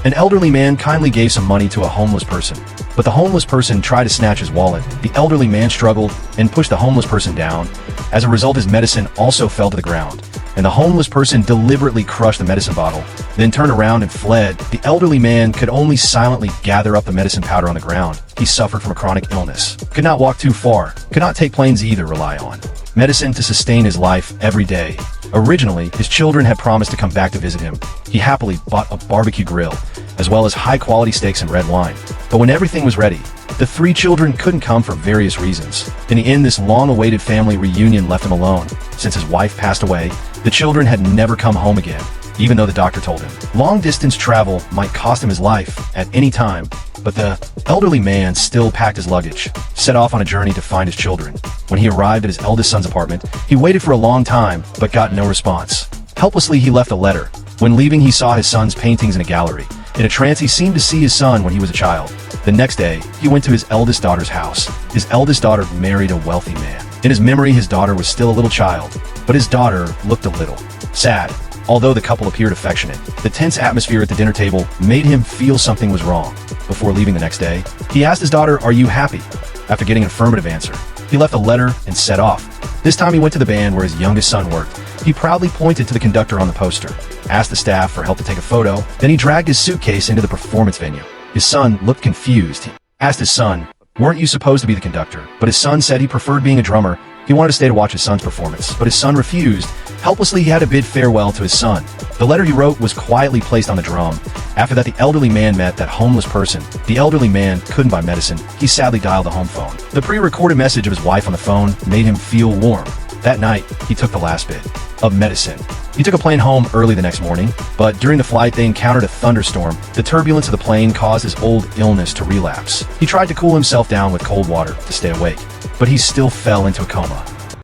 An elderly man kindly gave some money to a homeless person, but the homeless person tried to snatch his wallet. The elderly man struggled and pushed the homeless person down. As a result, his medicine also fell to the ground, and the homeless person deliberately crushed the medicine bottle, then turned around and fled. The elderly man could only silently gather up the medicine powder on the ground. He suffered from a chronic illness, could not walk too far, could not take planes either, rely on medicine to sustain his life every day. Originally, his children had promised to come back to visit him. He happily bought a barbecue grill, as well as high-quality steaks and red wine. But when everything was ready, the 3 children couldn't come for various reasons. In the end, this long-awaited family reunion left him alone. Since his wife passed away, the children had never come home again, even though the doctor told him long-distance travel might cost him his life at any time. But the elderly man still packed his luggage, set off on a journey to find his children. When he arrived at his eldest son's apartment, he waited for a long time, but got no response. Helplessly, he left a letter. When leaving, he saw his son's paintings in a gallery. In a trance, he seemed to see his son when he was a child. The next day, he went to his eldest daughter's house. His eldest daughter married a wealthy man. In his memory, his daughter was still a little child, but his daughter looked a little sad. Although the couple appeared affectionate, the tense atmosphere at the dinner table made him feel something was wrong. Before leaving the next day, he asked his daughter, "Are you happy?" After getting an affirmative answer, he left a letter and set off. This time he went to the band where his youngest son worked. He proudly pointed to the conductor on the poster, asked the staff for help to take a photo, then he dragged his suitcase into the performance venue. His son looked confused. He asked his son, "Weren't you supposed to be the conductor?" But his son said he preferred being a drummer. He wanted to stay to watch his son's performance, but his son refused. Helplessly, he had to bid farewell to his son. The letter he wrote was quietly placed on the drum. After that, the elderly man met that homeless person. The elderly man couldn't buy medicine. He sadly dialed the home phone. The pre-recorded message of his wife on the phone made him feel warm. That night, he took the last bit of medicine. He took a plane home early the next morning, but during the flight, they encountered a thunderstorm. The turbulence of the plane caused his old illness to relapse. He tried to cool himself down with cold water to stay awake, but he still fell into a coma.